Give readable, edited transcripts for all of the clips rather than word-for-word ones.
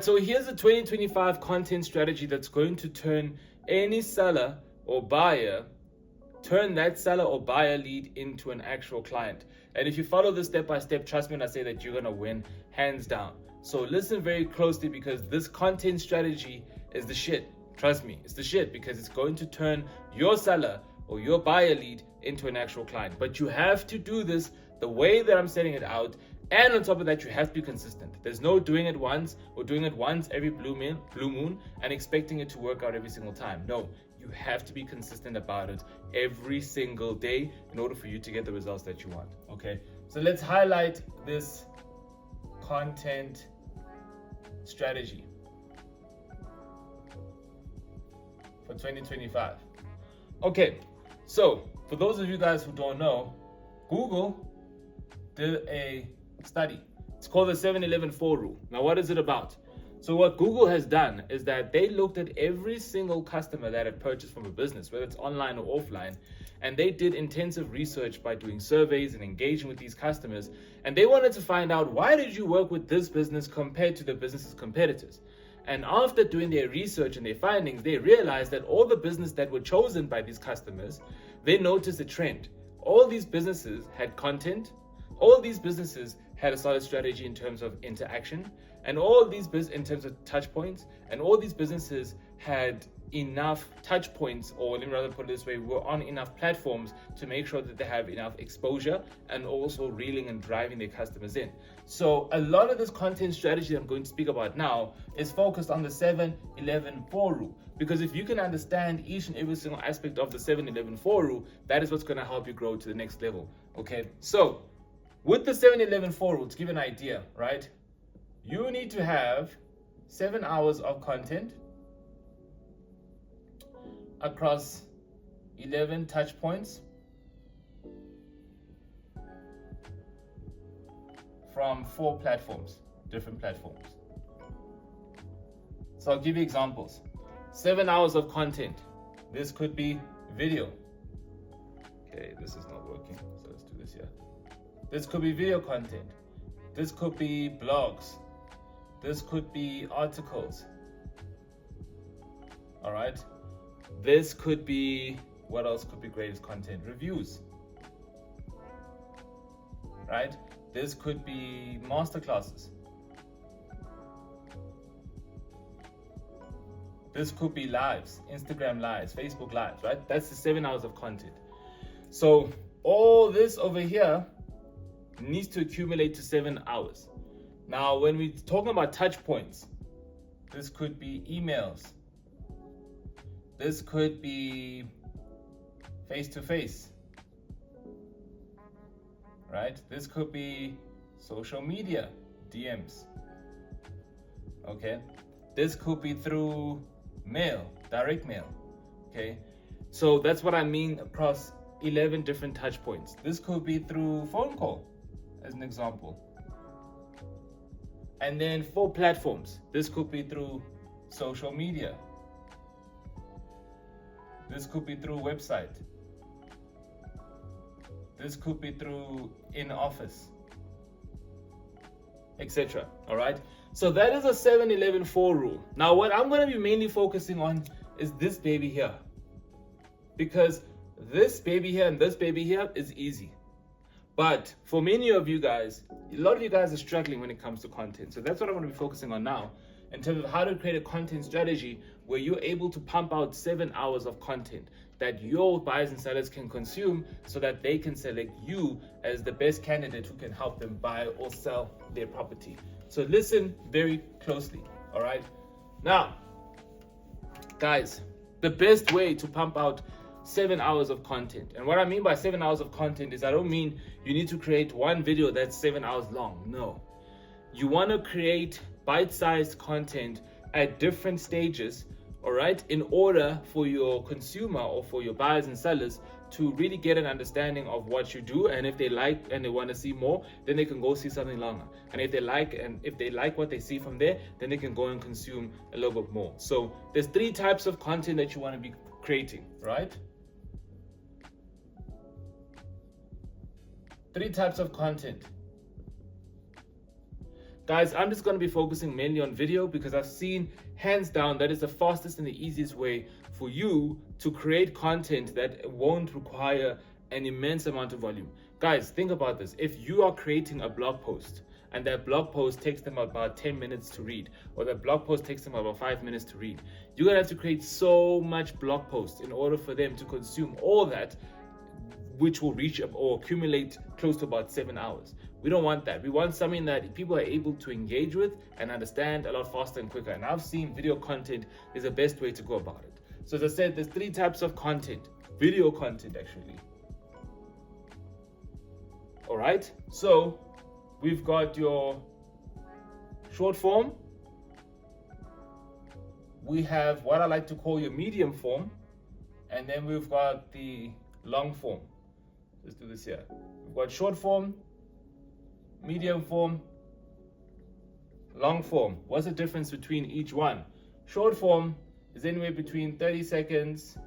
so here's a 2025 content strategy that's going to turn any seller or buyer, turn that seller or buyer lead into an actual client. And if you follow this step by step, trust me when I say that you're gonna win hands down. So listen very closely, because this content strategy is the shit. Trust me, it's the shit, because it's going to turn your seller or your buyer lead into an actual client. But you have to do this the way that I'm setting it out. And on top of that, you have to be consistent. There's no doing it once or doing it once every blue moon and expecting it to work out every single time. No, you have to be consistent about it every single day in order for you to get the results that you want. Okay, so let's highlight this content strategy for 2025. Okay, so for those of you guys who don't know, Google did a study. It's called the 7-11-4 rule. Now, what is it about? So what Google has done is that they looked at every single customer that had purchased from a business, whether it's online or offline, and they did intensive research by doing surveys and engaging with these customers. And they wanted to find out, why did you work with this business compared to the business's competitors? And after doing their research and their findings, they realized that all the business that were chosen by these customers, they noticed a trend. All these businesses had content, all these businesses had a solid strategy in terms of interaction, and all these in terms of touch points, and all these businesses had enough touch points, or let me rather put it this way, were on enough platforms to make sure that they have enough exposure and also reeling and driving their customers in. So a lot of this content strategy that I'm going to speak about now is focused on the 7-11-4 rule, because if you can understand each and every single aspect of the 7-11-4 rule, that is what's going to help you grow to the next level. Okay, so with the 7-11-4 rule, to give you an idea, right? You need to have 7 hours of content across 11 touch points from 4 platforms, different platforms. So I'll give you examples. 7 hours of content. This could be video. Okay, this is not working, so let's do this here. This could be video content. This could be blogs. This could be articles. All right. This could be, what else could be great as content? Reviews. Right? This could be masterclasses. This could be lives, Instagram lives, Facebook lives, right? That's the 7 hours of content. So all this over here needs to accumulate to 7 hours. Now, when we're talking about touch points, this could be emails. This could be face-to-face, right? This could be social media, DMs, okay? This could be through mail, direct mail, okay? So that's what I mean across 11 different touch points. This could be through phone call, as an example. And then 4 platforms. This could be through social media. This could be through website. This could be through in office, etc. All right. So that is a 7-11-4 rule. Now, what I'm going to be mainly focusing on is this baby here, because this baby here and this baby here is easy. But for many of you guys, a lot of you guys are struggling when it comes to content. So that's what I'm going to be focusing on now, in terms of how to create a content strategy where you're able to pump out 7 hours of content that your buyers and sellers can consume, so that they can select you as the best candidate who can help them buy or sell their property. So listen very closely, all right? Now, guys, the best way to pump out 7 hours of content, and what I mean by 7 hours of content is, I don't mean you need to create one video that's 7 hours long. No, you want to create bite-sized content at different stages, all right, in order for your consumer or for your buyers and sellers to really get an understanding of what you do. And if they like and they want to see more, then they can go see something longer. And if they like what they see from there, then they can go and consume a little bit more. So there's 3 types of content that you want to be creating, right? 3 types of content. Guys, I'm just going to be focusing mainly on video because I've seen hands down that is the fastest and the easiest way for you to create content that won't require an immense amount of volume. Guys, think about this. If you are creating a blog post and that blog post takes them about 10 minutes to read, or that blog post takes them about 5 minutes to read, you're going to have to create so much blog posts in order for them to consume all that, which will reach or accumulate close to about 7 hours. We don't want that. We want something that people are able to engage with and understand a lot faster and quicker. And I've seen video content is the best way to go about it. So as I said, there's 3 types of content. Video content, actually. All right. So we've got your short form. We have what I like to call your medium form. And then we've got the long form. Let's do this here. We've got short form, medium form, long form. What's the difference between each one? Short form is anywhere between 30 seconds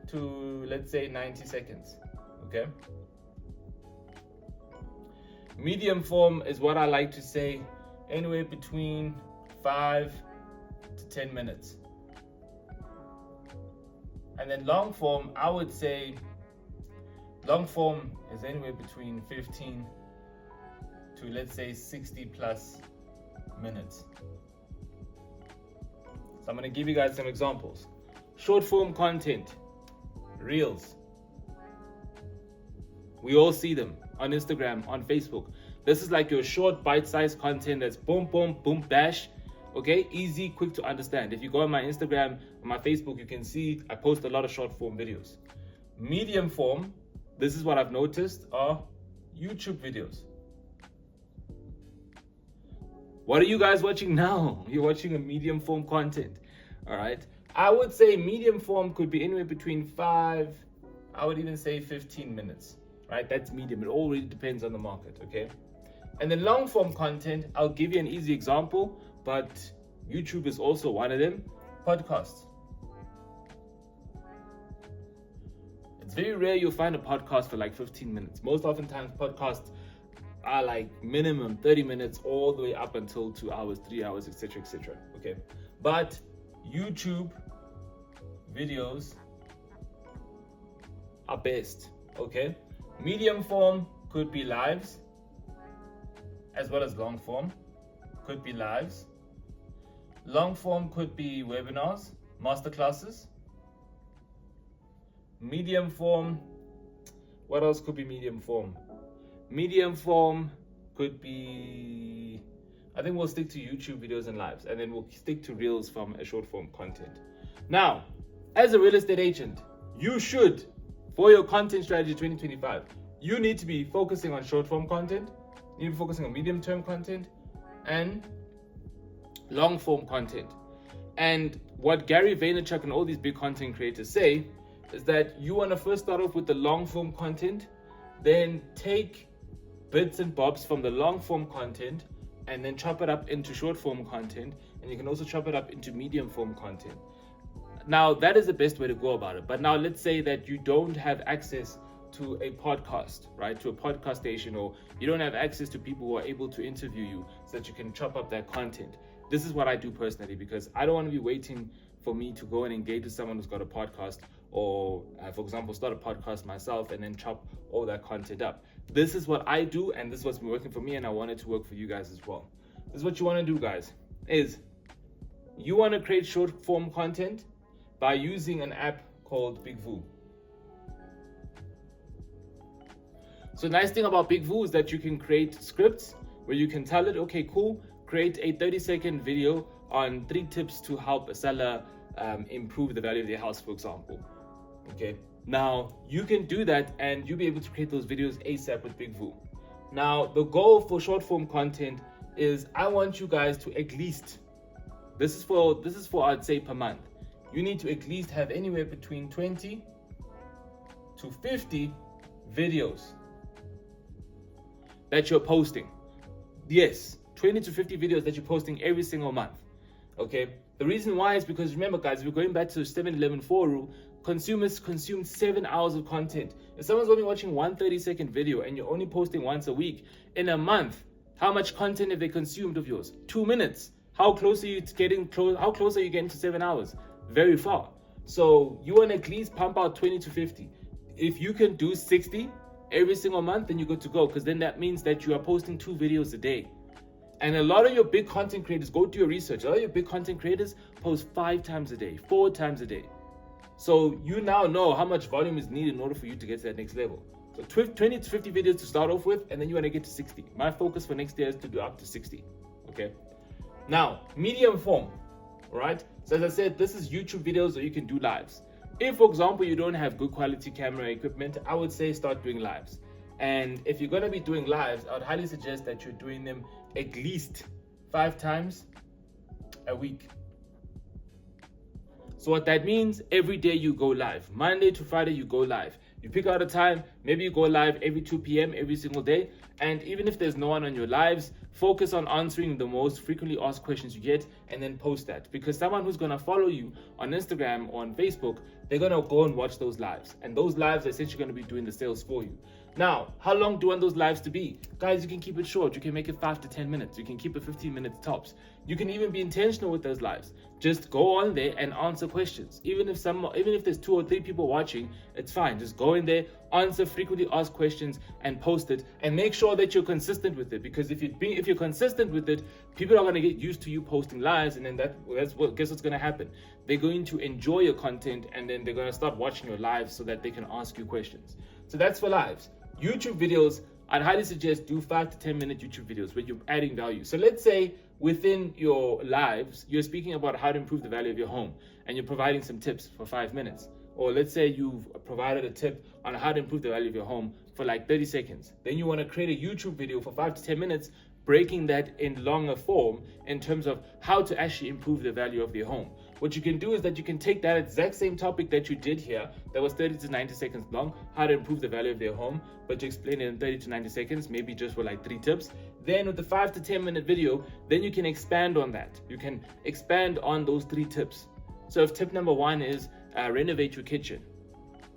to, let's say, 90 seconds. Okay? Medium form is what I like to say anywhere between 5 to 10 minutes. And then long form, I would say long form is anywhere between 15 to, let's say, 60 plus minutes. So I'm going to give you guys some examples. Short form content, reels. We all see them on Instagram, on Facebook. This is like your short bite-sized content that's boom, boom, boom, bash. Okay, easy, quick to understand. If you go on my Instagram, on my Facebook, you can see I post a lot of short form videos. Medium form, this is what I've noticed, are YouTube videos. What are you guys watching now? You're watching a medium form content. All right. I would say medium form could be anywhere between 5, I would even say 15 minutes. Right? That's medium. It all really depends on the market. Okay. And then long form content, I'll give you an easy example, but YouTube is also one of them. Podcasts. It's very rare you'll find a podcast for like 15 minutes. Most oftentimes podcasts are like minimum 30 minutes all the way up until 2 hours, 3 hours, etc., etc. Okay. But YouTube videos are best. Okay. Medium form could be lives as well as long form. Could be lives. Long form could be webinars, masterclasses. Medium form, what else could be medium form? Medium form could be, I think we'll stick to YouTube videos and lives, and then we'll stick to reels from a short form content. Now, as a real estate agent, you should, for your content strategy 2025, you need to be focusing on short form content, you need to be focusing on medium term content, and long form content. And what Gary Vaynerchuk and all these big content creators say is that you want to first start off with the long form content, then take bits and bobs from the long form content and then chop it up into short form content, and you can also chop it up into medium form content. Now that is the best way to go about it. But now let's say that you don't have access to a podcast, right? To a podcast station, or you don't have access to people who are able to interview you so that you can chop up that content. This is what I do personally, because I don't want to be waiting for me to go and engage with someone who's got a podcast, or for example, start a podcast myself and then chop all that content up. This is what I do, and this is what's been working for me, and I want it to work for you guys as well. This is what you want to do, guys, is you want to create short form content by using an app called BigVoo. So the nice thing about BigVoo is that you can create scripts where you can tell it, okay, cool, create a 30-second video on 3 tips to help a seller improve the value of their house, for example. Okay, now you can do that and you'll be able to create those videos ASAP with BigVoo. Now the goal for short form content is I want you guys to at least, this is for I'd say per month, you need to at least have anywhere between 20 to 50 videos that you're posting. Yes, 20 to 50 videos that you're posting every single month. Okay, the reason why is because remember, guys, we're going back to the 7-11-4 rule. Consumers consume 7 hours of content. If someone's only watching one 30-second video and you're only posting once a week, in a month, How much content have they consumed of yours? 2 minutes. How close are you to getting close? How close are you getting to 7 hours? Very far. So you want to at least pump out 20 to 50. If you can do 60 every single month, then you're good to go, because then that means that you are posting 2 videos a day. And a lot of your big content creators, go do your research, a lot of your big content creators post 5 times a day, 4 times a day. So you now know how much volume is needed in order for you to get to that next level. So 20 to 50 videos to start off with, and then you want to get to 60. My focus for next year is to do up to 60. Okay. Now, medium form, right? So as I said, this is YouTube videos, or you can do lives. If, for example, you don't have good quality camera equipment, I would say start doing lives. And if you're going to be doing lives, I would highly suggest that you're doing them at least 5 times a week. So what that means, every day you go live. Monday to Friday, you go live. You pick out a time, maybe you go live every 2 p.m. every single day. And even if there's no one on your lives, focus on answering the most frequently asked questions you get, and then post that. Because someone who's going to follow you on Instagram or on Facebook, they're going to go and watch those lives. And those lives are essentially going to be doing the sales for you. Now, how long do you want those lives to be? Guys, you can keep it short. You can make it 5 to 10 minutes. You can keep it 15 minutes tops. You can even be intentional with those lives. Just go on there and answer questions. Even if there's 2 or 3 people watching, it's fine. Just go in there, answer frequently asked questions, and post it. And make sure that you're consistent with it. Because if you're consistent with it, people are going to get used to you posting lives, and then guess what's going to happen? They're going to enjoy your content, and then they're going to start watching your lives so that they can ask you questions. So that's for lives. YouTube videos, I'd highly suggest do 5 to 10 minute YouTube videos where you're adding value. So let's say within your lives, you're speaking about how to improve the value of your home, and you're providing some tips for 5 minutes. Or let's say you've provided a tip on how to improve the value of your home for like 30 seconds. Then you want to create a YouTube video for 5 to 10 minutes, breaking that in longer form in terms of how to actually improve the value of your home. What you can do is that you can take that exact same topic that you did here, that was 30 to 90 seconds long, how to improve the value of their home, but to explain it in 30 to 90 seconds, maybe just for like 3 tips. Then with the 5 to 10 minute video, then you can expand on that. You can expand on those 3 tips. So if tip number 1 is renovate your kitchen,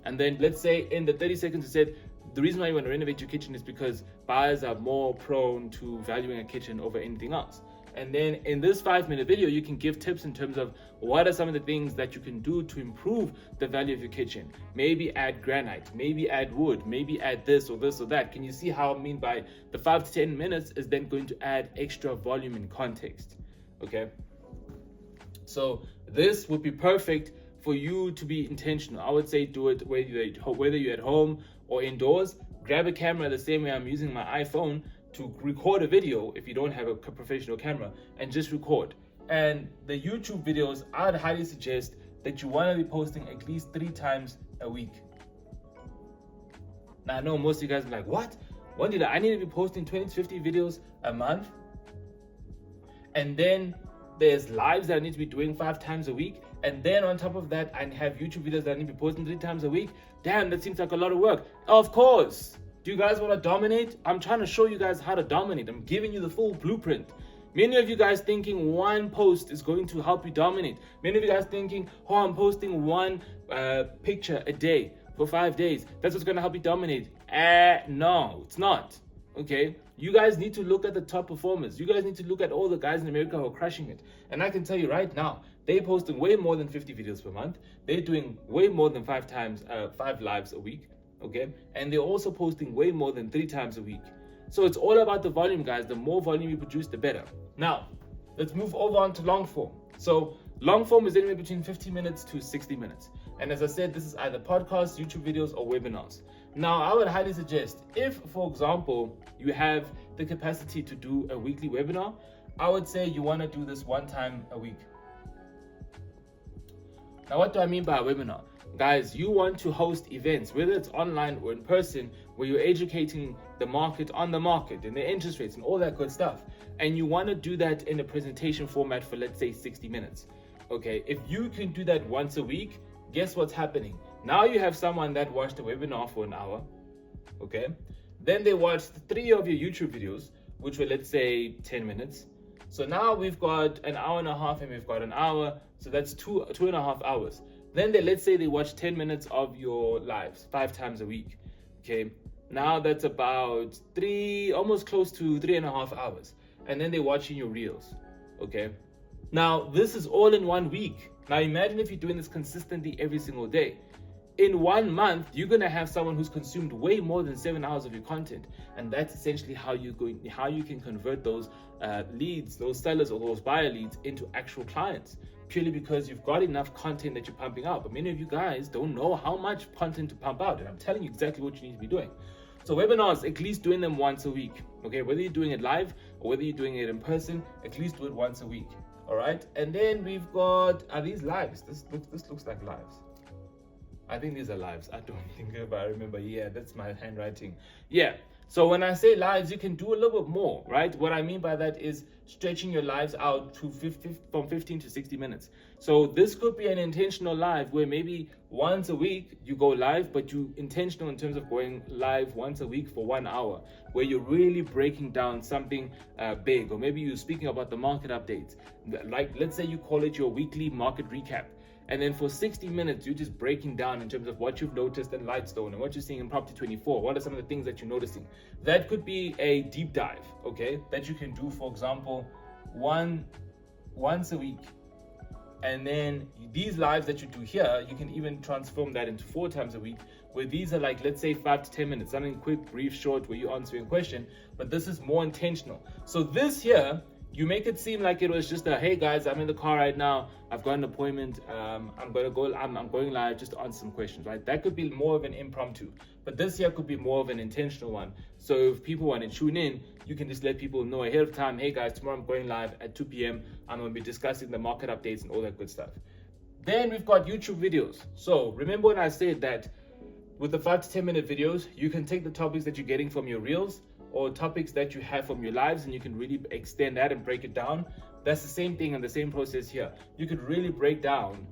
and then let's say in the 30 seconds you said, the reason why you want to renovate your kitchen is because buyers are more prone to valuing a kitchen over anything else. And then in this 5-minute video, you can give tips in terms of what are some of the things that you can do to improve the value of your kitchen. Maybe add granite, maybe add wood, maybe add this or this or that. Can you see how I mean by the 5 to 10 minutes is then going to add extra volume and context? Okay. So this would be perfect for you to be intentional. I would say do it whether you're at home or indoors. Grab a camera the same way I'm using my iPhone to record a video if you don't have a professional camera, and just record. And the YouTube videos, I'd highly suggest that you want to be posting at least 3 times a week. Now I know most of you guys are like, what? I need to be posting 20 to 50 videos a month? And then there's lives that I need to be doing 5 times a week. And then on top of that, I have YouTube videos that I need to be posting 3 times a week. Damn, that seems like a lot of work. Of course. Do you guys want to dominate? I'm trying to show you guys how to dominate. I'm giving you the full blueprint. Many of you guys thinking one post is going to help you dominate. Many of you guys thinking, oh, I'm posting 1 picture a day for 5 days. That's what's going to help you dominate. No, it's not. Okay? You guys need to look at the top performers. You guys need to look at all the guys in America who are crushing it. And I can tell you right now, they're posting way more than 50 videos per month. They're doing way more than 5 lives a week. Okay, and they're also posting way more than 3 times a week. So it's all about the volume, guys. The more volume you produce, the better. Now, let's move over on to long form. So long form is anywhere between 50 minutes to 60 minutes. And as I said, this is either podcasts, YouTube videos, or webinars. Now, I would highly suggest if, for example, you have the capacity to do a weekly webinar, I would say you want to do this 1 time a week. Now, what do I mean by a webinar? Guys, you want to host events, whether it's online or in person, where you're educating the market on the market and the interest rates and all that good stuff. And you want to do that in a presentation format for, let's say, 60 minutes. Okay, if you can do that once a week, guess what's happening? Now you have someone that watched a webinar for an hour. Okay, then they watched 3 of your YouTube videos, which were, let's say, 10 minutes. So now we've got an hour and a half and we've got an hour. So that's 2.5 hours. Then let's say they watch 10 minutes of your lives 5 times a week. Okay. Now that's about almost close to 3.5 hours. And then they're watching your reels, okay? Now, this is all in 1 week. Now, imagine if you're doing this consistently every single day. In 1 month, you're gonna have someone who's consumed way more than 7 hours of your content, and that's essentially how you can convert those leads, those sellers or those buyer leads, into actual clients. Purely because you've got enough content that you're pumping out. But many of you guys don't know how much content to pump out, and I'm telling you exactly what you need to be doing. So webinars, at least doing them once a week. Okay, whether you're doing it live or whether you're doing it in person, at least do it once a week. All right, and then we've got, are these lives? This looks like lives. I think these are lives. I don't think if I remember. Yeah, that's my handwriting. Yeah. So when I say lives, you can do a little bit more, right? What I mean by that is stretching your lives out to from 15 to 60 minutes. So this could be an intentional live where maybe once a week you go live, but you intentional in terms of going live once a week for 1 hour, where you're really breaking down something big, or maybe you're speaking about the market updates. Like, let's say you call it your weekly market recap. And then for 60 minutes, you're just breaking down in terms of what you've noticed in Lightstone and what you're seeing in Property 24. What are some of the things that you're noticing? That could be a deep dive, okay? That you can do, for example, once a week. And then these lives that you do here, you can even transform that into 4 times a week, where these are like, let's say 5 to 10 minutes, something quick, brief, short, where you're answering a question, but this is more intentional. So this here, you make it seem like it was just a, hey guys, I'm in the car right now, I've got an appointment, I'm going live just to answer some questions, right? That could be more of an impromptu, but this here could be more of an intentional one. So if people want to tune in, you can just let people know ahead of time, hey guys, tomorrow I'm going live at 2 p.m. I'm going to be discussing the market updates and all that good stuff. Then we've got YouTube videos. So remember when I said that with the 5 to 10 minute videos, you can take the topics that you're getting from your reels or topics that you have from your lives, and you can really extend that and break it down. That's the same thing and the same process here. You could really break down,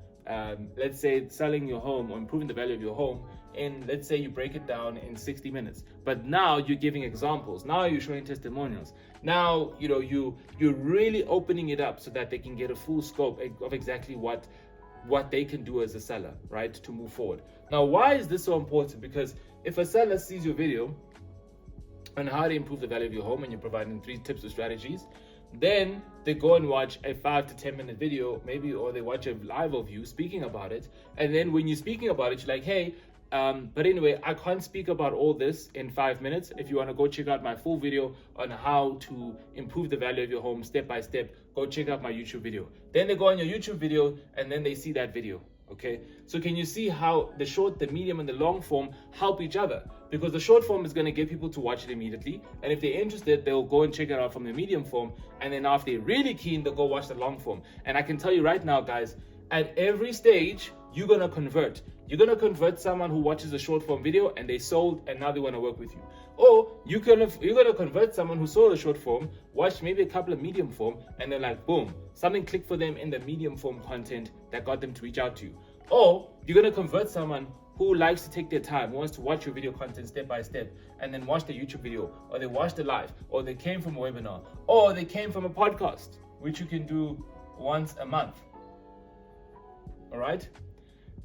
let's say selling your home or improving the value of your home, and let's say you break it down in 60 minutes. But now you're giving examples. Now you're showing testimonials. Now, you're really opening it up so that they can get a full scope of exactly what they can do as a seller, right, to move forward. Now, why is this so important? Because if a seller sees your video on how to improve the value of your home and you're providing 3 tips or strategies, then they go and watch a 5 to 10 minute video maybe, or they watch a live of you speaking about it. And then when you're speaking about it, you're like, hey, but anyway, I can't speak about all this in 5 minutes. If you want to go check out my full video on how to improve the value of your home step by step, go check out my YouTube video. Then they go on your YouTube video and then they see that video. Okay, so can you see how the short, the medium, and the long form help each other? Because the short form is going to get people to watch it immediately, and if they're interested, they'll go and check it out from the medium form, and then if they're really keen, they'll go watch the long form. And I can tell you right now, guys, at every stage, you're going to convert. You're going to convert someone who watches a short form video and they sold and now they want to work with you. Or you're going to convert someone who saw the short form, watched maybe a couple of medium form, and they're like, boom, something clicked for them in the medium form content that got them to reach out to you. Or you're going to convert someone who likes to take their time, wants to watch your video content step by step, and then watch the YouTube video, or they watched the live, or they came from a webinar, or they came from a podcast, which you can do once a month. All right?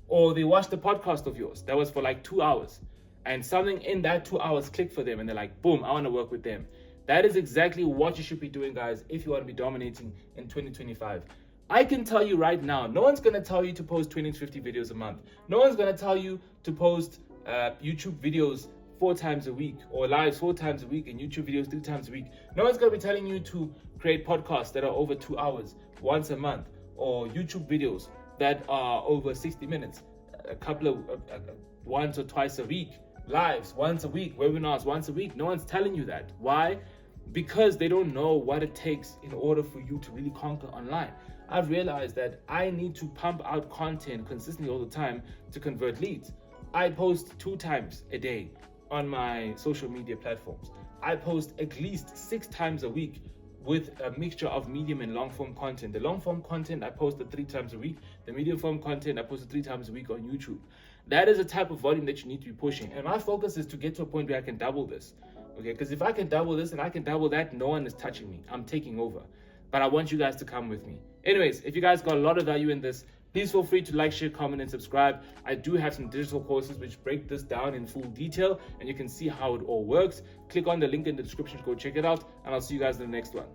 Or they watched the podcast of yours that was for like 2 hours, and something in that 2 hours clicked for them, and they're like, boom, I want to work with them. That is exactly what you should be doing, guys, if you want to be dominating in 2025. I can tell you right now, no one's going to tell you to post 20 to 50 videos a month. No one's going to tell you to post YouTube videos 4 times a week, or lives 4 times a week, and YouTube videos 3 times a week. No one's going to be telling you to create podcasts that are over 2 hours once a month, or YouTube videos that are over 60 minutes, a couple of once or twice a week, lives once a week, webinars once a week. No one's telling you that. Why? Because they don't know what it takes in order for you to really conquer online. I've realized that I need to pump out content consistently all the time to convert leads. I post 2 times a day on my social media platforms. I post at least 6 times a week with a mixture of medium and long form content. The long form content I posted 3 times a week. The medium form content I posted 3 times a week on YouTube. That is a type of volume that you need to be pushing. And my focus is to get to a point where I can double this. Okay, because if I can double this and I can double that, no one is touching me. I'm taking over. But I want you guys to come with me. Anyways, if you guys got a lot of value in this, Please feel free to like, share, comment, and subscribe. I do have some digital courses which break this down in full detail, and you can see how it all works. Click on the link in the description to go check it out, and I'll see you guys in the next one.